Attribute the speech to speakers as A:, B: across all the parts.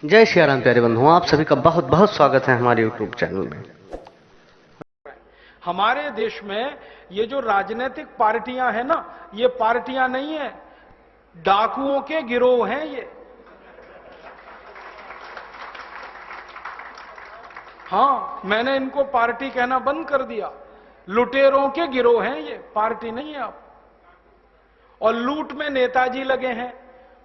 A: जय श्री राम प्यारे बंधुओं, आप सभी का बहुत बहुत स्वागत है हमारे यूट्यूब चैनल में।
B: हमारे देश में ये जो राजनीतिक पार्टियां हैं ना, ये पार्टियां नहीं है, डाकुओं के गिरोह हैं ये। हाँ, मैंने इनको पार्टी कहना बंद कर दिया। लुटेरों के गिरोह हैं ये, पार्टी नहीं है आप। और लूट में नेताजी लगे हैं,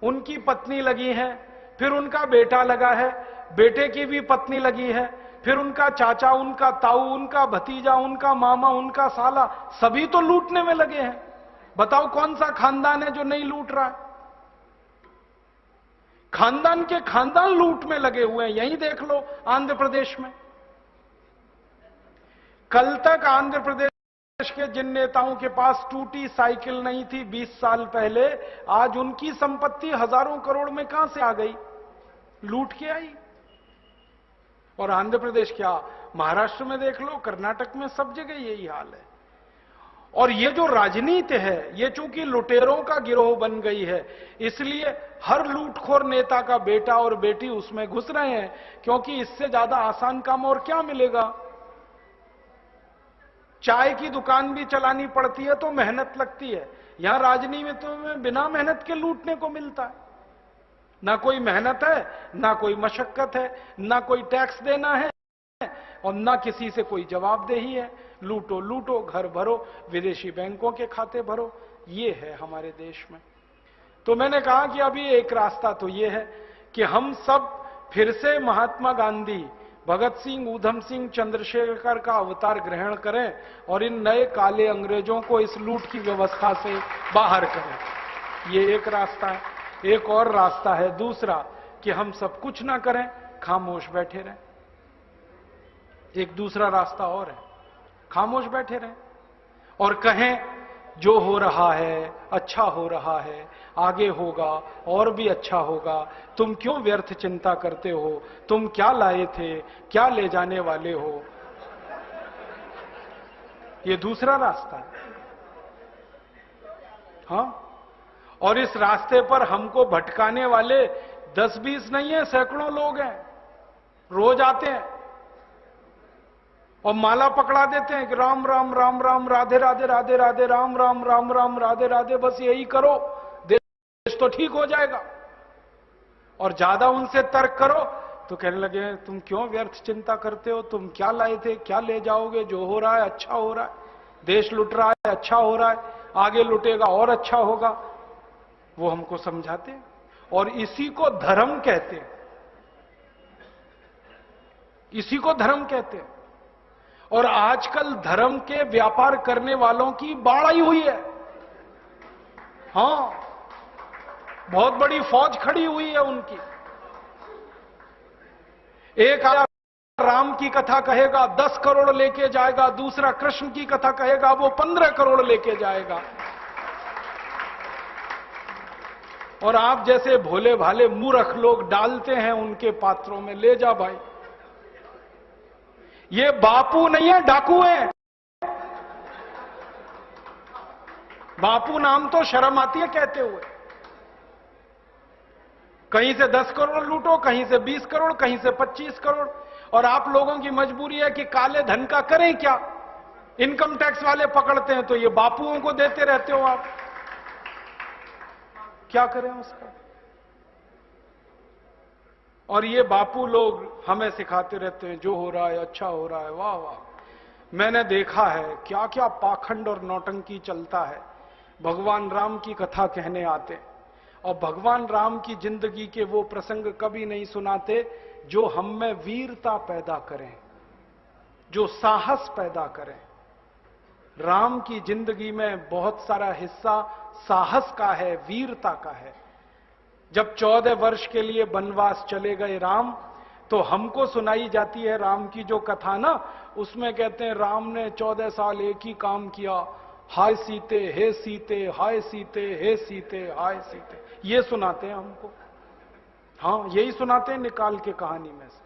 B: उनकी पत्नी लगी है, फिर उनका बेटा लगा है, बेटे की भी पत्नी लगी है, फिर उनका चाचा, उनका ताऊ, उनका भतीजा, उनका मामा, उनका साला, सभी तो लूटने में लगे हैं। बताओ कौन सा खानदान है जो नहीं लूट रहा है? खानदान के खानदान लूट में लगे हुए हैं। यही देख लो आंध्र प्रदेश में। कल तक आंध्र प्रदेश के जिन नेताओं के पास टूटी साइकिल नहीं थी 20 साल पहले, आज उनकी संपत्ति हजारों करोड़ में कहां से आ गई? लूट के आई। और आंध्र प्रदेश क्या, महाराष्ट्र में देख लो, कर्नाटक में, सब जगह यही हाल है। और ये जो राजनीति है, ये चूंकि लुटेरों का गिरोह बन गई है, इसलिए हर लूटखोर नेता का बेटा और बेटी उसमें घुस रहे हैं, क्योंकि इससे ज्यादा आसान काम और क्या मिलेगा? चाय की दुकान भी चलानी पड़ती है तो मेहनत लगती है। यहां राजनीति में बिना मेहनत के लूटने को मिलता है। ना कोई मेहनत है, ना कोई मशक्कत है, ना कोई टैक्स देना है, और ना किसी से कोई जवाबदेही है। लूटो लूटो, घर भरो, विदेशी बैंकों के खाते भरो, ये है हमारे देश में। तो मैंने कहा कि अभी एक रास्ता तो ये है कि हम सब फिर से महात्मा गांधी, भगत सिंह, ऊधम सिंह, चंद्रशेखर का अवतार ग्रहण करें और इन नए काले अंग्रेजों को इस लूट की व्यवस्था से बाहर करें। ये एक रास्ता है। एक और रास्ता है दूसरा, कि हम सब कुछ ना करें, खामोश बैठे रहें। एक दूसरा रास्ता और है, खामोश बैठे रहें और कहें जो हो रहा है अच्छा हो रहा है, आगे होगा और भी अच्छा होगा, तुम क्यों व्यर्थ चिंता करते हो, तुम क्या लाए थे, क्या ले जाने वाले हो। ये दूसरा रास्ता है। हाँ, और इस रास्ते पर हमको भटकाने वाले 10-20 नहीं है, सैकड़ों लोग हैं, रोज आते हैं और माला पकड़ा देते हैं कि राम राम राम राम, राधे राधे राधे राधे, राम राम राम राम, राधे राधे, बस यही करो, देश तो ठीक हो जाएगा। और ज्यादा उनसे तर्क करो तो कहने लगे तुम क्यों व्यर्थ चिंता करते हो, तुम क्या लाए थे, क्या ले जाओगे, जो हो रहा है अच्छा हो रहा है, देश लुट रहा है अच्छा हो रहा है, आगे लुटेगा और अच्छा होगा। वो हमको समझाते हैं और इसी को धर्म कहते हैं, इसी को धर्म कहते हैं। और आजकल धर्म के व्यापार करने वालों की बाढ़ आई हुई है। हां, बहुत बड़ी फौज खड़ी हुई है उनकी। एक आया राम की कथा कहेगा 10 करोड़ लेके जाएगा, दूसरा कृष्ण की कथा कहेगा वो 15 करोड़ लेके जाएगा। और आप जैसे भोले भाले मूर्ख लोग डालते हैं उनके पात्रों में, ले जा भाई। ये बापू नहीं है, डाकू है। बापू नाम तो शर्म आती है कहते हुए। कहीं से 10 करोड़ लूटो, कहीं से 20 करोड़, कहीं से 25 करोड़। और आप लोगों की मजबूरी है कि काले धन का करें क्या? इनकम टैक्स वाले पकड़ते हैं तो ये बापुओं को देते रहते हो आप, क्या करें उसका? और ये बापू लोग हमें सिखाते रहते हैं जो हो रहा है अच्छा हो रहा है। वाह वाह, मैंने देखा है क्या क्या पाखंड और नौटंकी चलता है। भगवान राम की कथा कहने आते और भगवान राम की जिंदगी के वो प्रसंग कभी नहीं सुनाते जो हम में वीरता पैदा करें, जो साहस पैदा करें। राम की जिंदगी में बहुत सारा हिस्सा साहस का है, वीरता का है। जब 14 वर्ष के लिए वनवास चले गए राम, तो हमको सुनाई जाती है राम की जो कथा ना, उसमें कहते हैं राम ने 14 साल एक ही काम किया, हाय सीते हे सीते, हाय सीते हे सीते, हाय सीते, ये सुनाते हैं हमको। हाँ, यही सुनाते हैं निकाल के कहानी में से।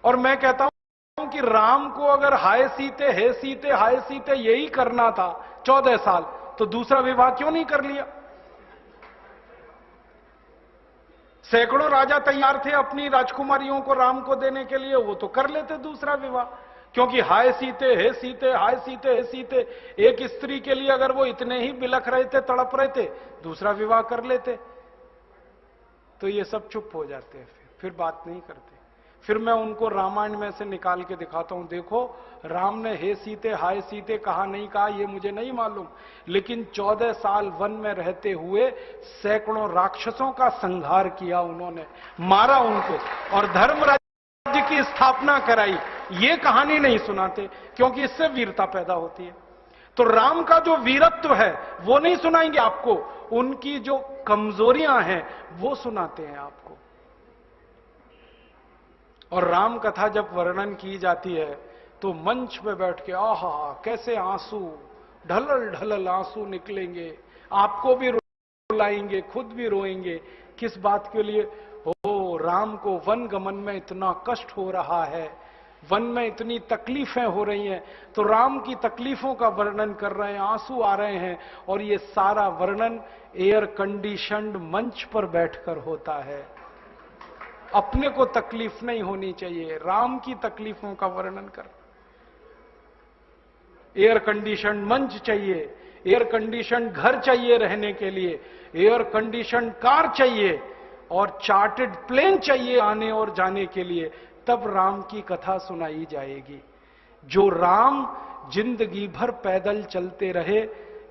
B: और मैं कहता हूं कि राम को अगर हाय सीते हे सीते हाय सीते यही करना था 14 साल, तो दूसरा विवाह क्यों नहीं कर लिया? सैकड़ों राजा तैयार थे अपनी राजकुमारियों को राम को देने के लिए, वो तो कर लेते दूसरा विवाह, क्योंकि हाय सीते हे सीते, हाय सीते हे सीते, एक स्त्री के लिए अगर वो इतने ही बिलख रहे थे, तड़प रहे थे, दूसरा विवाह कर लेते। तो ये सब चुप हो जाते हैं, फिर बात नहीं करते। फिर मैं उनको रामायण में से निकाल के दिखाता हूं, देखो राम ने हे सीते हाय सीते कहा नहीं कहा ये मुझे नहीं मालूम, लेकिन 14 साल वन में रहते हुए सैकड़ों राक्षसों का संहार किया उन्होंने, मारा उनको और धर्म राज्य की स्थापना कराई। ये कहानी नहीं सुनाते क्योंकि इससे वीरता पैदा होती है। तो राम का जो वीरत्व है वो नहीं सुनाएंगे आपको, उनकी जो कमजोरियां हैं वो सुनाते हैं आपको। और राम कथा जब वर्णन की जाती है तो मंच पे बैठ के आहा कैसे आंसू, ढलल ढलल आंसू निकलेंगे, आपको भी रुलाएंगे, खुद भी रोएंगे। किस बात के लिए? हो राम को वन गमन में इतना कष्ट हो रहा है, वन में इतनी तकलीफें हो रही हैं, तो राम की तकलीफों का वर्णन कर रहे हैं, आंसू आ रहे हैं, और ये सारा वर्णन एयर कंडीशन्ड मंच पर बैठकर होता है। अपने को तकलीफ नहीं होनी चाहिए, राम की तकलीफों का वर्णन कर। एयर कंडीशन मंच चाहिए, एयर कंडीशन घर चाहिए रहने के लिए, एयर कंडीशन कार चाहिए और चार्टर्ड प्लेन चाहिए आने और जाने के लिए, तब राम की कथा सुनाई जाएगी। जो राम जिंदगी भर पैदल चलते रहे,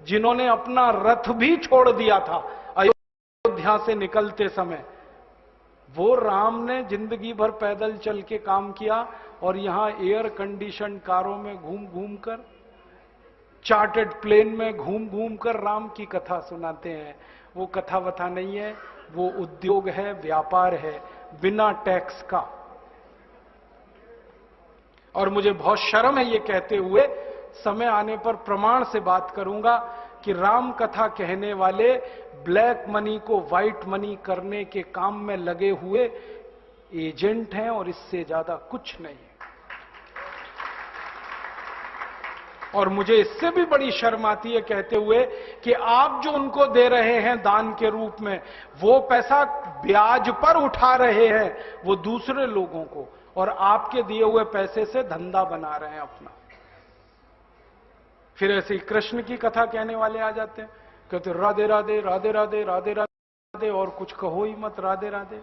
B: जिन्होंने अपना रथ भी छोड़ दिया था अयोध्या से निकलते समय, वो राम ने जिंदगी भर पैदल चल के काम किया और यहां एयर कंडीशन कारों में घूम घूम कर, चार्टर्ड प्लेन में घूम घूम कर राम की कथा सुनाते हैं। वो कथा वथा नहीं है, वो उद्योग है, व्यापार है, बिना टैक्स का। और मुझे बहुत शर्म है ये कहते हुए, समय आने पर प्रमाण से बात करूंगा कि राम कथा कहने वाले ब्लैक मनी को व्हाइट मनी करने के काम में लगे हुए एजेंट हैं और इससे ज्यादा कुछ नहीं है। और मुझे इससे भी बड़ी शर्म आती है कहते हुए कि आप जो उनको दे रहे हैं दान के रूप में, वो पैसा ब्याज पर उठा रहे हैं वो दूसरे लोगों को, और आपके दिए हुए पैसे से धंधा बना रहे हैं अपना। फिर ऐसे ही कृष्ण की कथा कहने वाले आ जाते हैं, कहते राधे राधे राधे राधे राधे राधे, और कुछ कहो ही मत, राधे राधे।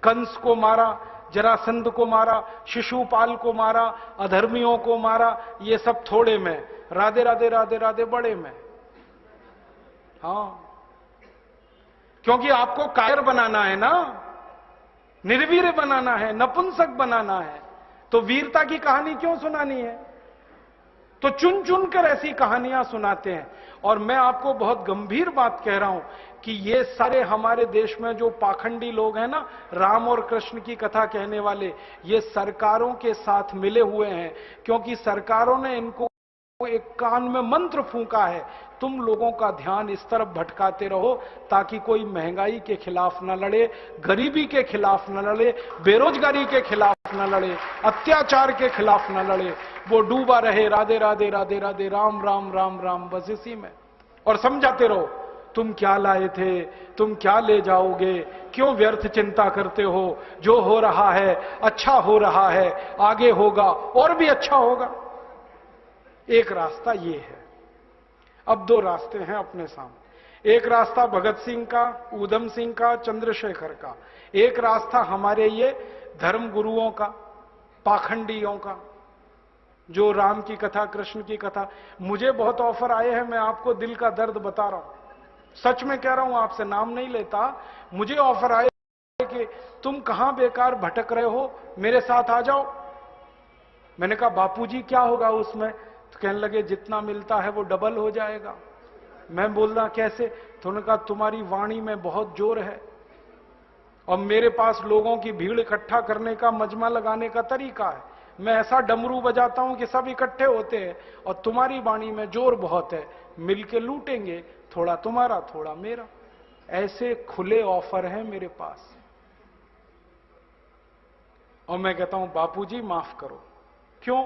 B: कंस को मारा, जरासंध को मारा, शिशुपाल को मारा, अधर्मियों को मारा, ये सब थोड़े में, राधे राधे राधे राधे बड़े में। हां, क्योंकि आपको कायर बनाना है ना, निर्वीर बनाना है, नपुंसक बनाना है, तो वीरता की कहानी क्यों सुनानी है? तो चुन चुन कर ऐसी कहानियां सुनाते हैं। और मैं आपको बहुत गंभीर बात कह रहा हूं कि ये सारे हमारे देश में जो पाखंडी लोग हैं ना, राम और कृष्ण की कथा कहने वाले, ये सरकारों के साथ मिले हुए हैं, क्योंकि सरकारों ने इनको एक कान में मंत्र फूंका है, तुम लोगों का ध्यान इस तरफ भटकाते रहो ताकि कोई महंगाई के खिलाफ न लड़े, गरीबी के खिलाफ न लड़े, बेरोजगारी के खिलाफ न लड़े, अत्याचार के खिलाफ न लड़े, वो डूबा रहे राधे राधे राधे राधे राम राम राम राम, बस इसी में। और समझाते रहो, तुम क्या लाए थे, तुम क्या ले जाओगे, क्यों व्यर्थ चिंता करते हो, जो हो रहा है अच्छा हो रहा है, आगे होगा और भी अच्छा होगा। एक रास्ता ये है। अब दो रास्ते हैं अपने सामने, एक रास्ता भगत सिंह का, ऊधम सिंह का, चंद्रशेखर का, एक रास्ता हमारे ये धर्म गुरुओं का, पाखंडियों का, जो राम की कथा, कृष्ण की कथा। मुझे बहुत ऑफर आए हैं, मैं आपको दिल का दर्द बता रहा हूं, सच में कह रहा हूं, आपसे नाम नहीं लेता। मुझे ऑफर आए कि तुम कहां बेकार भटक रहे हो, मेरे साथ आ जाओ। मैंने कहा बापूजी क्या होगा उसमें? तो कहने लगे जितना मिलता है वो डबल हो जाएगा। मैं बोल रहा कैसे? तो उन्होंने कहा तुम्हारी वाणी में बहुत जोर है और मेरे पास लोगों की भीड़ इकट्ठा करने का, मजमा लगाने का तरीका है। मैं ऐसा डमरू बजाता हूं कि सब इकट्ठे होते हैं, और तुम्हारी वाणी में जोर बहुत है, मिलके लूटेंगे, थोड़ा तुम्हारा थोड़ा मेरा। ऐसे खुले ऑफर हैं मेरे पास। और मैं कहता हूं बापूजी माफ करो। क्यों?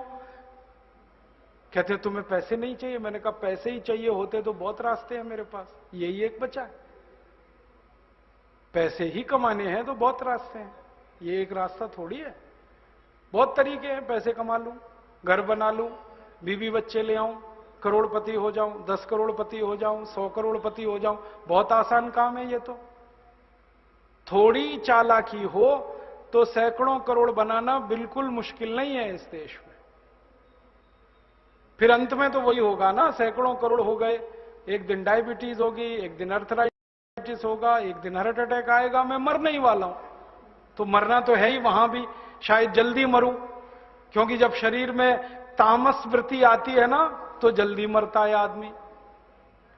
B: कहते तुम्हें पैसे नहीं चाहिए? मैंने कहा पैसे ही चाहिए होते तो बहुत रास्ते हैं मेरे पास, यही एक बचा है। पैसे ही कमाने हैं तो बहुत रास्ते हैं, ये एक रास्ता थोड़ी है। बहुत तरीके हैं, पैसे कमा लूं, घर बना लूं, बीवी बच्चे ले आऊं, करोड़पति हो जाऊं, 10 करोड़पति हो जाऊं, 100 करोड़पति हो जाऊं, बहुत आसान काम है ये तो। थोड़ी चालाकी हो तो सैकड़ों करोड़ बनाना बिल्कुल मुश्किल नहीं है इस देश में। फिर अंत में तो वही होगा ना, सैकड़ों करोड़ हो गए, एक दिन डायबिटीज होगी, एक दिन अर्थराइटिस होगा, एक दिन हार्ट अटैक आएगा, मैं मरने ही वाला हूं। तो मरना तो है ही, वहां भी शायद जल्दी मरूं, क्योंकि जब शरीर में तामस वृत्ति आती है ना तो जल्दी मरता है आदमी।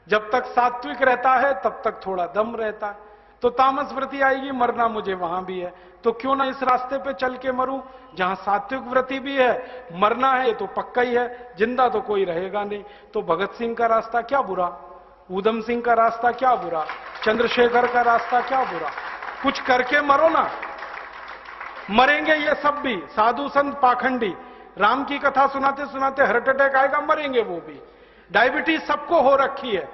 B: जब तक सात्विक रहता है तब तक थोड़ा दम रहता है, तो तामस वृत्ति आएगी, मरना मुझे वहां भी है, तो क्यों ना इस रास्ते पे चल के मरूं जहां सात्विक वृत्ति भी है, मरना है ये तो पक्का ही है, जिंदा तो कोई रहेगा नहीं। तो भगत सिंह का रास्ता क्या बुरा, ऊधम सिंह का रास्ता क्या बुरा, चंद्रशेखर का रास्ता क्या बुरा, कुछ करके मरो ना। मरेंगे ये सब भी, साधु संत पाखंडी, राम की कथा सुनाते सुनाते हार्ट अटैक आएगा, मरेंगे वो भी। डायबिटीज सबको हो रखी है,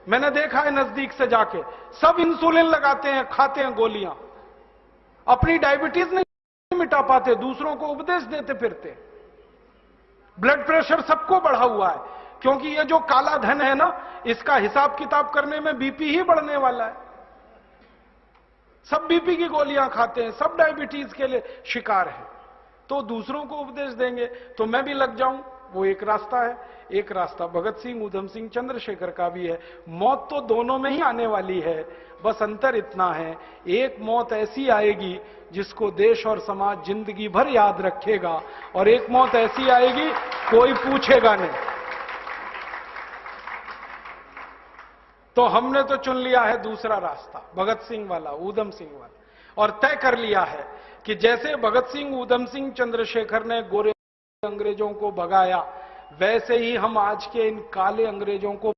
B: मैंने देखा है नजदीक से जाके, सब इंसुलिन लगाते हैं, खाते हैं गोलियां, अपनी डायबिटीज नहीं मिटा पाते, दूसरों को उपदेश देते फिरते। ब्लड प्रेशर सबको बढ़ा हुआ है, क्योंकि ये जो काला धन है ना, इसका हिसाब किताब करने में बीपी ही बढ़ने वाला है। सब बीपी की गोलियां खाते हैं, सब डायबिटीज के लिए शिकार है, तो दूसरों को उपदेश देंगे तो मैं भी लग जाऊं, वो एक रास्ता है। एक रास्ता भगत सिंह, ऊधम सिंह, चंद्रशेखर का भी है। मौत तो दोनों में ही आने वाली है, बस अंतर इतना है, एक मौत ऐसी आएगी जिसको देश और समाज जिंदगी भर याद रखेगा, और एक मौत ऐसी आएगी कोई पूछेगा नहीं। तो हमने तो चुन लिया है दूसरा रास्ता, भगत सिंह वाला, ऊधम सिंह वाला, और तय कर लिया है कि जैसे भगत सिंह, ऊधम सिंह, चंद्रशेखर ने गोरे अंग्रेजों को भगाया, वैसे ही हम आज के इन काले अंग्रेजों को